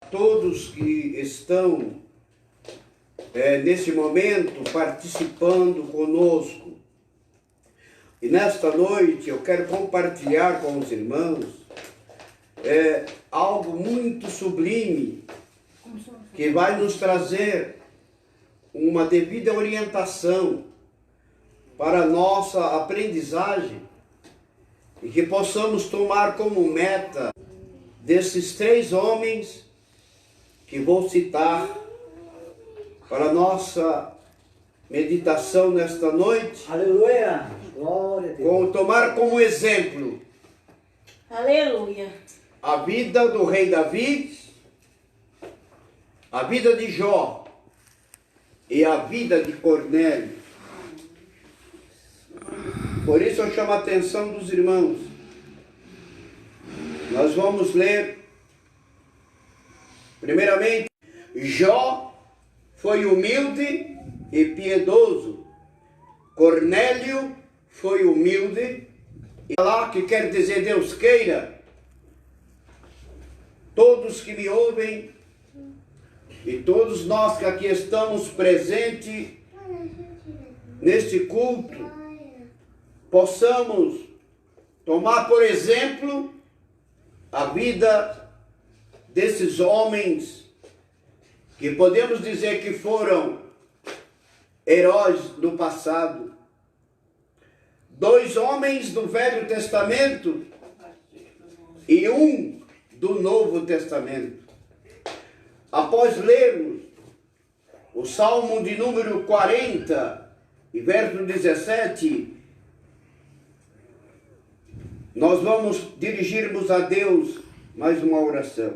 Todos que estão neste momento participando conosco. E nesta noite eu quero compartilhar com os irmãos algo muito sublime que vai nos trazer uma devida orientação para a nossa aprendizagem e que possamos tomar como meta desses 3 homens que vou citar para a nossa meditação nesta noite. Aleluia! Glória a Deus. Tomar como exemplo, aleluia, a vida do rei Davi, a vida de Jó e a vida de Cornélio. Por isso eu chamo a atenção dos irmãos. Nós vamos ler, primeiramente, Jó foi humilde e piedoso. Cornélio foi humilde e lá que quer dizer Deus queira. Todos que me ouvem e todos nós que aqui estamos presentes neste culto, possamos tomar por exemplo a vida desses homens que podemos dizer que foram heróis do passado. 2 homens do Velho Testamento e 1 do Novo Testamento. Após lermos o Salmo de número 40 e verso 17, nós vamos dirigirmos a Deus mais uma oração.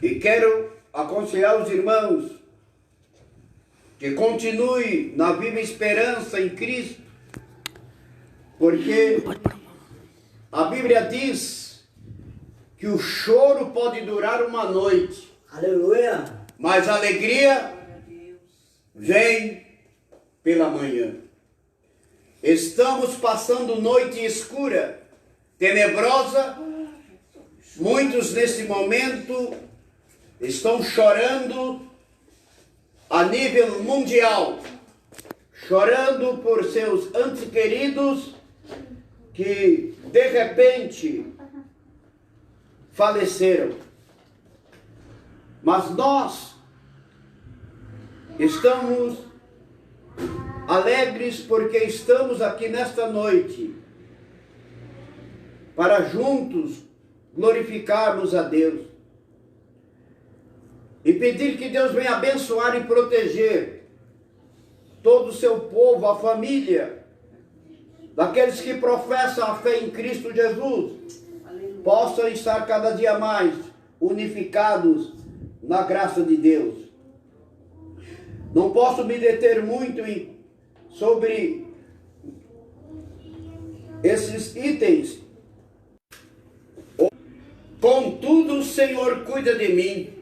E quero aconselhar os irmãos que continue na viva esperança em Cristo, porque a Bíblia diz que o choro pode durar uma noite. Aleluia! Mas a alegria vem pela manhã. Estamos passando noite escura, tenebrosa. Muitos nesse momento estão chorando a nível mundial, chorando por seus entes queridos que de repente faleceram. Mas nós estamos alegres porque estamos aqui nesta noite para juntos glorificarmos a Deus e pedir que Deus venha abençoar e proteger todo o seu povo, a família, daqueles que professam a fé em Cristo Jesus, possam estar cada dia mais unificados na graça de Deus. Não posso me deter muito sobre esses itens. Contudo, o Senhor cuida de mim.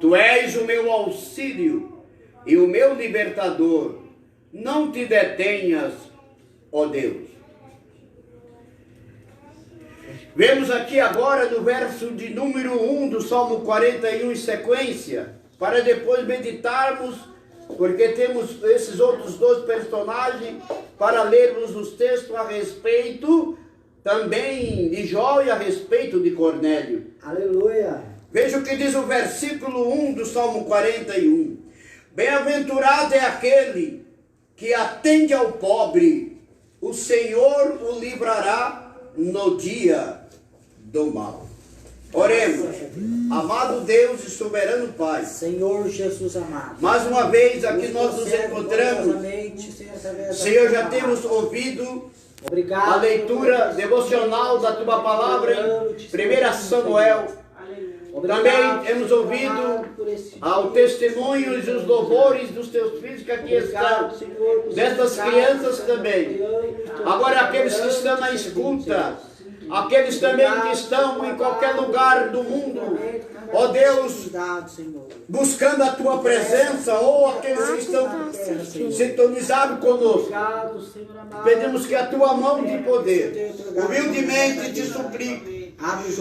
Tu és o meu auxílio e o meu libertador. Não te detenhas, ó Deus. Vemos aqui agora no verso de número 1 do Salmo 41 em sequência, para depois meditarmos, porque temos esses outros 2 personagens para lermos os textos a respeito também de Jó e a respeito de Cornélio. Aleluia! Veja o que diz o versículo 1 do Salmo 41. Bem-aventurado é aquele que atende ao pobre, o Senhor o livrará no dia do mal. Oremos. Amado Deus e soberano Pai, Senhor Jesus amado, mais uma vez aqui nós nos encontramos. Senhor, já temos ouvido a leitura devocional da Tua Palavra, 1 Samuel. Também temos ouvido ao testemunho e os louvores dos Teus filhos que aqui estão, destas crianças também. Agora aqueles que estão na escuta, aqueles também que estão em qualquer lugar do mundo, ó Deus, buscando a Tua presença, ou aqueles que estão sintonizados conosco, pedimos que a Tua mão de poder humildemente te suplique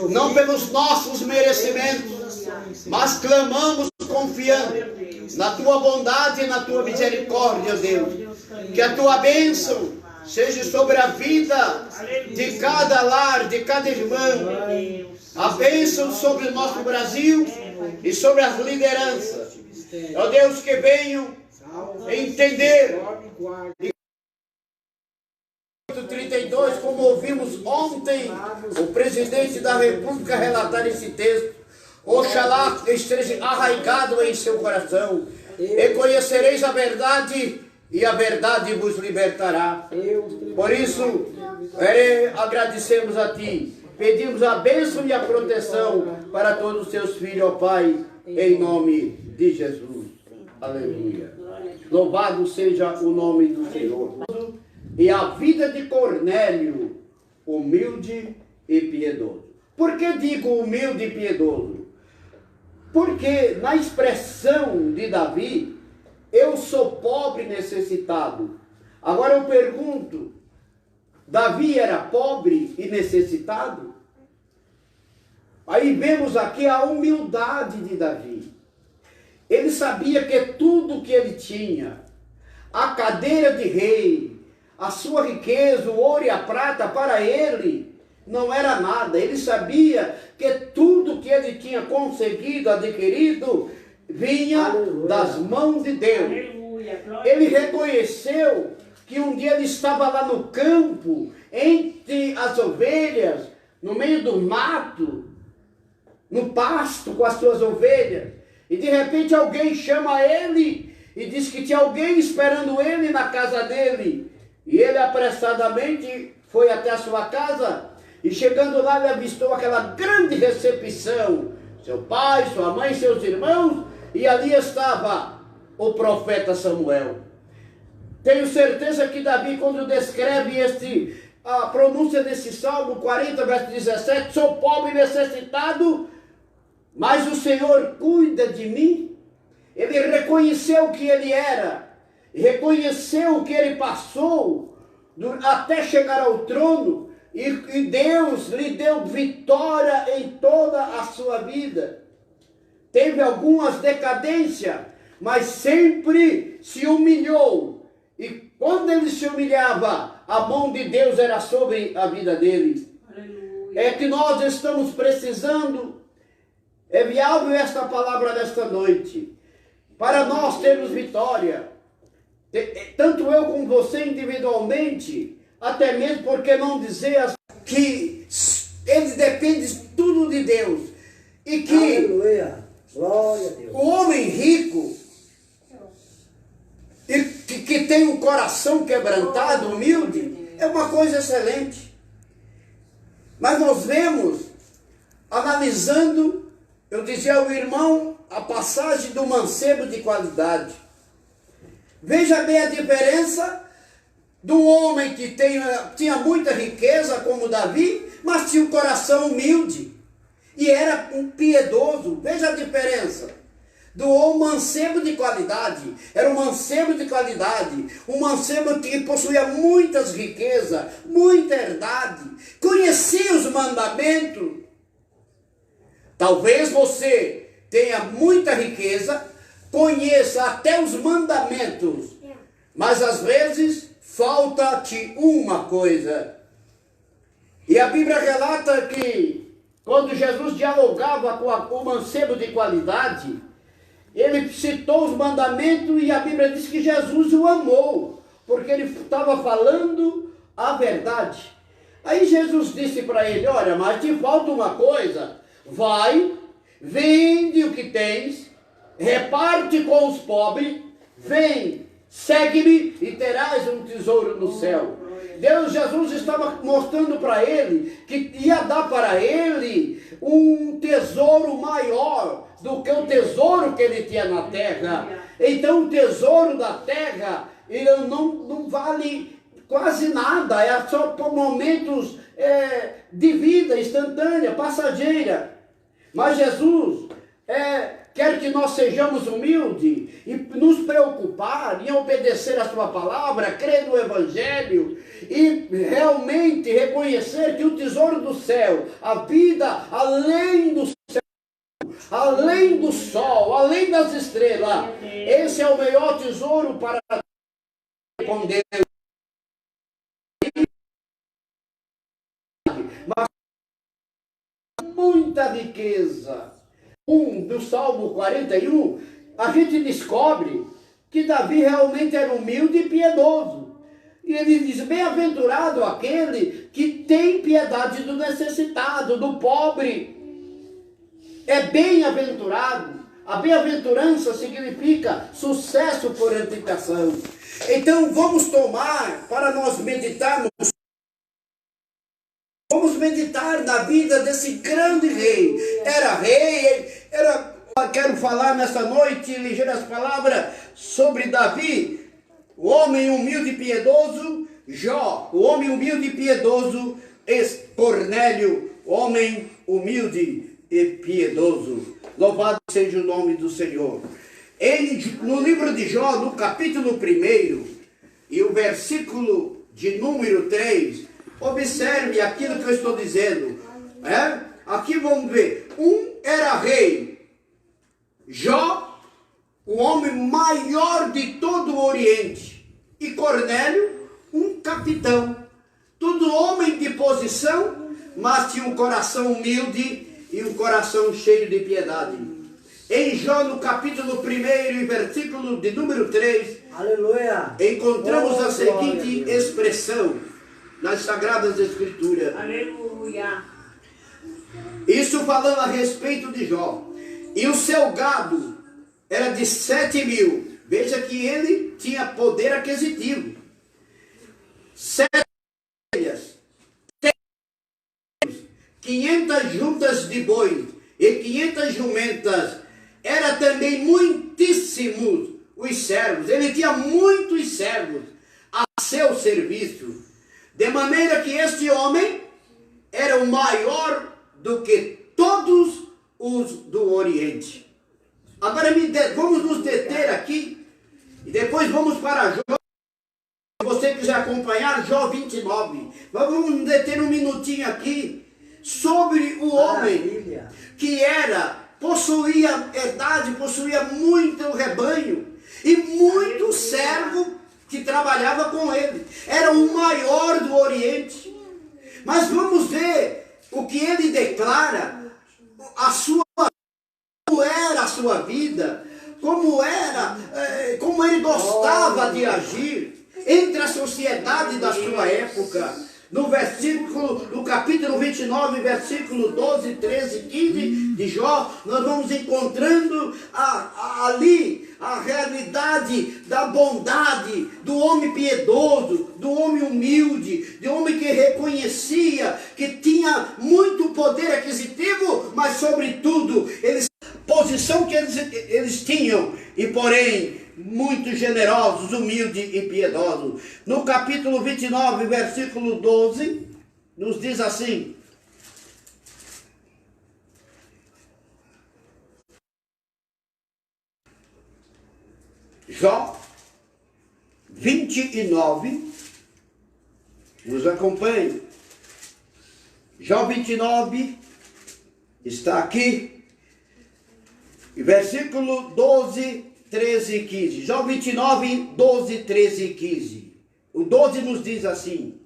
não pelos nossos merecimentos, mas clamamos confiando na tua bondade e na tua misericórdia, Deus. Que a tua bênção seja sobre a vida de cada lar, de cada irmão. A bênção sobre o nosso Brasil e sobre as lideranças. Ó Deus, que venham entender. 32, como ouvimos ontem o presidente da República relatar esse texto, oxalá esteja arraigado em seu coração, e conhecereis a verdade, e a verdade vos libertará. Por isso, agradecemos a Ti, pedimos a bênção e a proteção para todos os Teus filhos, ó Pai, em nome de Jesus. Aleluia. Louvado seja o nome do Senhor. E a vida de Cornélio, humilde e piedoso. Por que digo humilde e piedoso? Porque na expressão de Davi, eu sou pobre e necessitado. Agora eu pergunto, Davi era pobre e necessitado? Aí vemos aqui a humildade de Davi. Ele sabia que tudo que ele tinha, a cadeira de rei, a sua riqueza, o ouro e a prata, para ele não era nada. Ele sabia que tudo que ele tinha conseguido, adquirido, vinha das mãos de Deus. Ele reconheceu que um dia ele estava lá no campo, entre as ovelhas, no meio do mato, no pasto com as suas ovelhas, e de repente alguém chama ele e diz que tinha alguém esperando ele na casa dele. E ele apressadamente foi até a sua casa, e chegando lá ele avistou aquela grande recepção. Seu pai, sua mãe, seus irmãos, e ali estava o profeta Samuel. Tenho certeza que Davi, quando descreve a pronúncia desse Salmo 40, verso 17, sou pobre e necessitado, mas o Senhor cuida de mim. Ele reconheceu que ele era, reconheceu que ele passou até chegar ao trono, e Deus lhe deu vitória em toda a sua vida. Teve algumas decadências, mas sempre se humilhou, e quando ele se humilhava, a mão de Deus era sobre a vida dele. Aleluia. É que nós estamos precisando, é viável esta palavra nesta noite, para nós termos vitória. Tanto eu como você individualmente, até mesmo porque não dizer que ele depende tudo de Deus. E que aleluia, glória a Deus, o homem rico, e que tem um coração quebrantado, humilde, é uma coisa excelente. Mas nós vemos, analisando, eu dizia ao irmão, a passagem do mancebo de qualidade. Veja bem a diferença do homem que tinha muita riqueza, como Davi, mas tinha um coração humilde e era um piedoso. Veja a diferença do mancebo de qualidade. Era um mancebo de qualidade, um mancebo que possuía muitas riquezas, muita herdade, conhecia os mandamentos. Talvez você tenha muita riqueza, conheça até os mandamentos, mas às vezes falta-te uma coisa. E a Bíblia relata que quando Jesus dialogava com o mancebo de qualidade, ele citou os mandamentos, e a Bíblia diz que Jesus o amou, porque ele estava falando a verdade. Aí Jesus disse para ele: olha, mas te falta uma coisa, vai, vende o que tens, reparte com os pobres, vem, segue-me e terás um tesouro no céu. Jesus estava mostrando para ele que ia dar para ele um tesouro maior do que o tesouro que ele tinha na terra. Então o tesouro da terra, ele não vale quase nada, é só por momentos de vida instantânea, passageira. Mas Jesus quer que nós sejamos humildes e nos preocupar em obedecer a sua palavra, crer no Evangelho e realmente reconhecer que o tesouro do céu, a vida além do céu, além do sol, além das estrelas, esse é o maior tesouro para com Deus. Mas muita riqueza. Do Salmo 41, a gente descobre que Davi realmente era humilde e piedoso. E ele diz, bem-aventurado aquele que tem piedade do necessitado, do pobre. É bem-aventurado. A bem-aventurança significa sucesso por antecipação. Então vamos tomar para nós meditarmos. Vamos meditar na vida desse grande rei. Quero falar nessa noite, ligeiras palavras, sobre Davi, o homem humilde e piedoso, Jó, o homem humilde e piedoso, Cornélio, homem humilde e piedoso. Louvado seja o nome do Senhor. No livro de Jó, no capítulo 1, e o versículo de número 3, observe aquilo que eu estou dizendo. Aqui vamos ver. Um era rei. Jó, o homem maior de todo o Oriente. E Cornélio, um capitão. Tudo homem de posição, mas tinha um coração humilde e um coração cheio de piedade. Em Jó, no capítulo 1 e versículo de número 3, aleluia, encontramos a seguinte expressão nas Sagradas Escrituras. Aleluia. Isso falando a respeito de Jó. E o seu gado era de 7.000. Veja que ele tinha poder aquisitivo. 7 ovelhas, 500 juntas de bois e 500 jumentas. Era também muitíssimos os servos. Ele tinha muitos servos a seu serviço. De maneira que este homem era o maior do que todos os do Oriente. Agora vamos nos deter aqui e depois vamos para Jó. Se você quiser acompanhar, Jó 29. Vamos nos deter um minutinho aqui sobre o homem que possuía herdade, possuía muito rebanho e muito servo que trabalhava com ele. Era o maior do Oriente. Mas vamos ver o que ele declara, como era a sua vida, como ele gostava de agir entre a sociedade da sua época. No capítulo 29, versículo 12, 13 e 15 de Jó, nós vamos encontrando ali a realidade da bondade do homem piedoso, do homem humilde, do homem que reconhecia que tinha muito poder aquisitivo, mas sobretudo, posição que eles tinham, e porém, muito generosos, humildes e piedosos. No capítulo 29, versículo 12, nos diz assim: Jó 29, nos acompanhe. Jó 29 está aqui, versículo 12, 13 e 15. Jó 29, 12, 13 e 15. O 12 nos diz assim.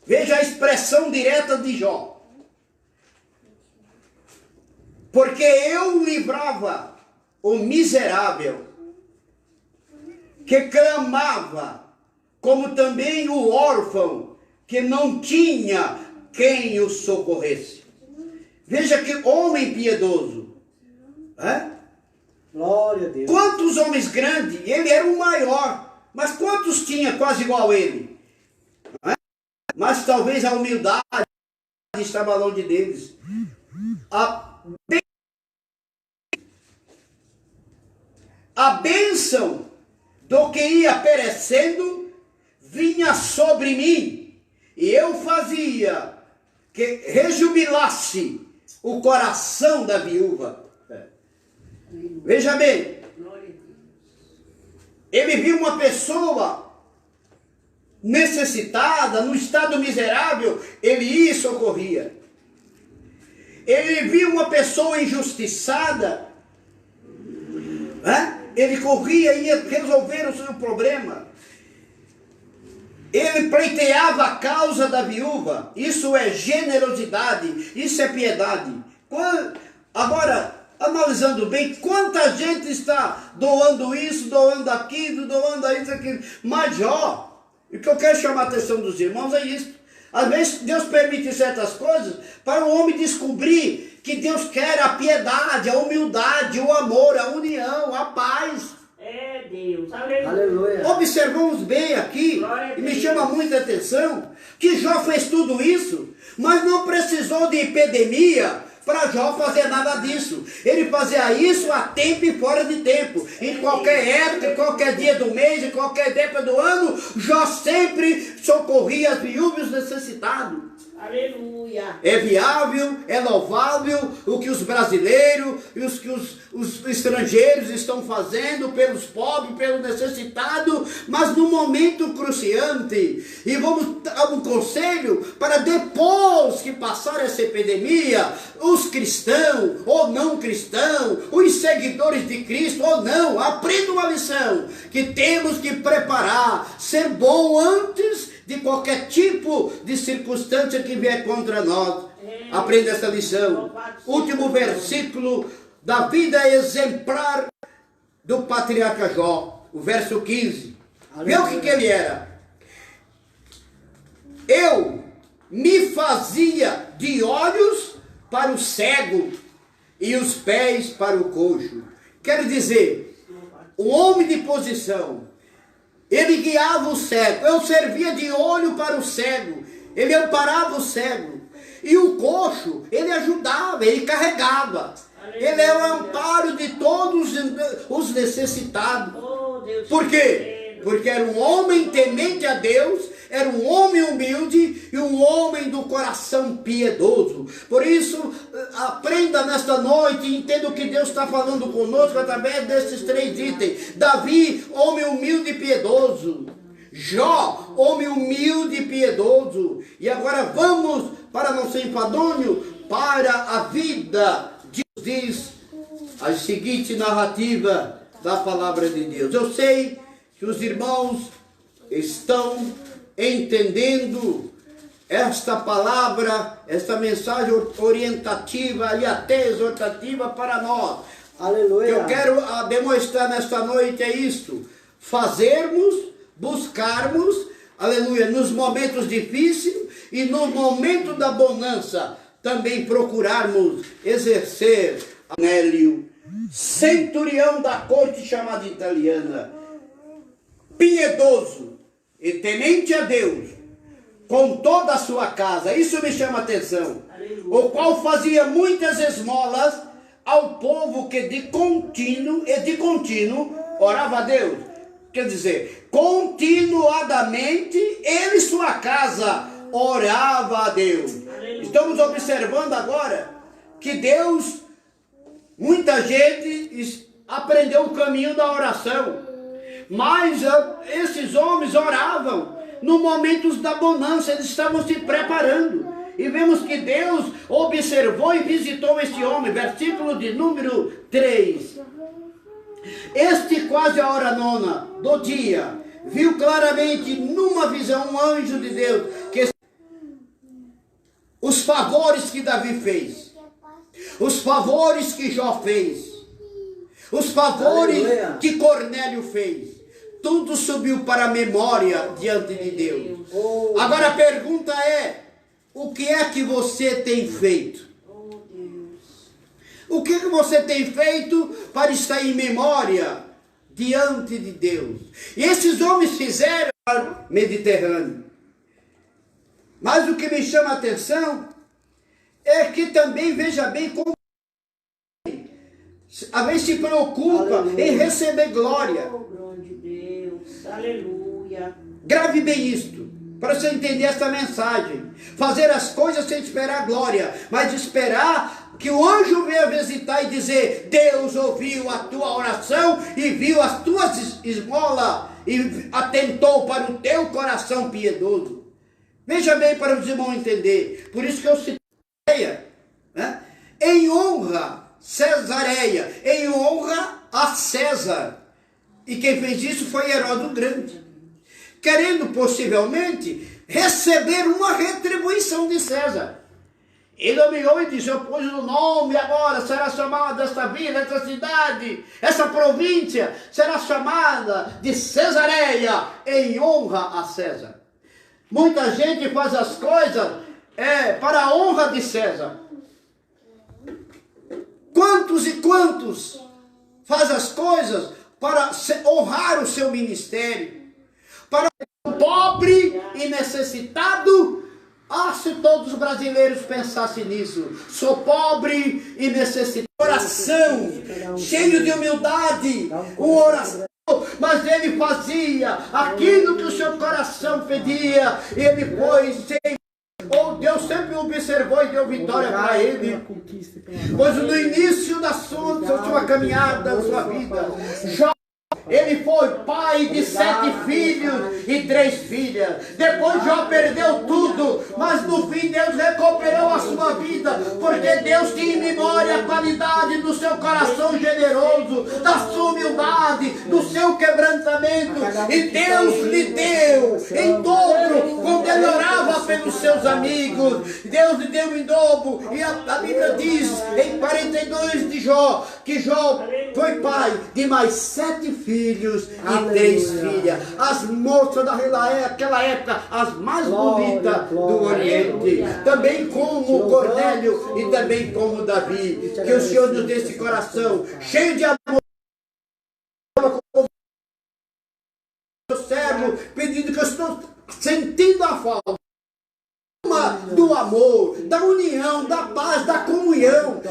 Veja a expressão direta de Jó. Porque eu livrava o miserável, que clamava, como também o órfão, que não tinha quem o socorresse. Veja que homem piedoso. Glória a Deus. Quantos homens grandes, ele era o maior, mas quantos tinha quase igual a ele? Mas talvez a humildade estava longe deles. A bênção do que ia perecendo vinha sobre mim, e eu fazia que rejubilasse o coração da viúva. Veja bem, ele viu uma pessoa necessitada, num estado miserável, ele ia e socorria. Ele viu uma pessoa injustiçada, né? Ele corria e ia resolver o seu problema. Ele pleiteava a causa da viúva. Isso é generosidade, isso é piedade. Agora, analisando bem, quanta gente está doando isso, doando aquilo, doando isso, aquilo. Mas, o que eu quero chamar a atenção dos irmãos é isso. Às vezes Deus permite certas coisas para o homem descobrir que Deus quer a piedade, a humildade, o amor, a união, a paz. É Deus, aleluia. Aleluia. Observamos bem aqui, e me chama muita atenção, que Jó fez tudo isso, mas não precisou de epidemia para Jó fazer nada disso. Ele fazia isso a tempo e fora de tempo. Em qualquer época, em qualquer dia do mês, em qualquer época do ano, Jó sempre socorria as viúvas e os necessitados. Aleluia. É viável, é louvável o que os brasileiros e os que os estrangeiros estão fazendo pelos pobres, pelo necessitado, mas no momento cruciante. E vamos dar um conselho para depois que passar essa epidemia, os cristãos ou não cristãos, os seguidores de Cristo ou não, aprendam uma lição que temos que preparar, ser bom antes de qualquer tipo de circunstância que vier contra nós. Aprenda essa lição. Último versículo da vida exemplar do patriarca Jó, o verso 15. Vê o que ele era. Eu me fazia de olhos para o cego e os pés para o coxo. Quer dizer, o homem de posição, ele guiava o cego. Eu servia de olho para o cego. Ele amparava o cego. E o coxo, ele ajudava, ele carregava. Ele era o amparo de todos os necessitados. Por quê? Porque era um homem temente a Deus, era um homem humilde e um homem do coração piedoso. Por isso, aprenda nesta noite e entenda o que Deus está falando conosco através desses 3 itens. Davi, homem humilde e piedoso. Jó, homem humilde e piedoso. E agora vamos, para não ser enfadonho, para a vida. Diz a seguinte narrativa da palavra de Deus. Eu sei que os irmãos estão entendendo esta palavra, esta mensagem orientativa e até exortativa para nós. Aleluia. Eu quero demonstrar nesta noite é isto: fazermos, buscarmos, aleluia, nos momentos difíceis e no momento da bonança, também procurarmos exercer. Nélio, centurião da corte chamada italiana, piedoso e temente a Deus, com toda a sua casa, isso me chama a atenção, o qual fazia muitas esmolas ao povo que de contínuo orava a Deus. Quer dizer, continuadamente ele e sua casa orava a Deus. Estamos observando agora que Deus, muita gente aprendeu o caminho da oração, mas esses homens oravam no momentos da bonança, eles estavam se preparando. E vemos que Deus observou e visitou este homem, versículo de número 3. Este, quase a hora 9 do dia, viu claramente numa visão um anjo de Deus, que os favores que Davi fez, os favores que Jó fez, os favores que Cornélio fez, tudo subiu para a memória diante de Deus. Agora a pergunta é: o que é que você tem feito? O que é que você tem feito para estar em memória diante de Deus? E esses homens fizeram no Mediterrâneo. Mas o que me chama a atenção é que também, veja bem, como a vez se preocupa em receber glória. Aleluia. Grave bem isto, para você entender essa mensagem. Fazer as coisas sem esperar glória, mas esperar que o anjo veio visitar e dizer: Deus ouviu a tua oração e viu as tuas esmolas e atentou para o teu coração piedoso. Veja bem para os irmãos entender. Por isso que eu citei, né? Em honra Cesareia, em honra a César. E quem fez isso foi Herodes o Grande, querendo possivelmente receber uma retribuição de César. Ele nomeou e disse: eu pus o nome agora, será chamada esta vila, esta cidade, essa província, será chamada de Cesareia, em honra a César. Muita gente faz as coisas para a honra de César. Quantos e quantos faz as coisas para honrar o seu ministério, para o pobre e necessitado. Se todos os brasileiros pensassem nisso: sou pobre e necessitado, coração cheio de humildade, uma oração, mas ele fazia aquilo que o seu coração pedia, ele foi sem. Deus sempre observou e deu vitória para ele. Pois no início da sua caminhada, da sua vida, ele foi pai de 7 filhos e 3 filhas. Depois Jó perdeu tudo, mas no fim Deus recuperou a sua vida, porque Deus tinha em memória a qualidade do seu coração generoso, da sua humildade, do seu quebrantamento. E Deus lhe deu em dobro, quando ele orava pelos seus amigos. Deus lhe deu em dobro. E a Bíblia diz em 42 de Jó, que Jó foi pai de mais 7 filhos e 3 filhas. As moças daquela época, as mais bonitas do Oriente. Também como Cornélio e também como Davi. Que o Senhor nos dê esse coração cheio de amor. Meu servo, pedindo que eu estou sentindo a falta do amor, da união, da paz, da comunhão,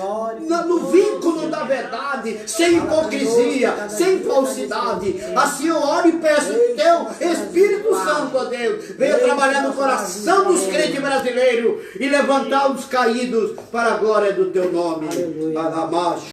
no vínculo da verdade, sem hipocrisia, sem falsidade. Assim eu oro e peço que teu Espírito Santo, ó Deus, venha trabalhar no coração dos crentes brasileiros e levantar os caídos para a glória do teu nome.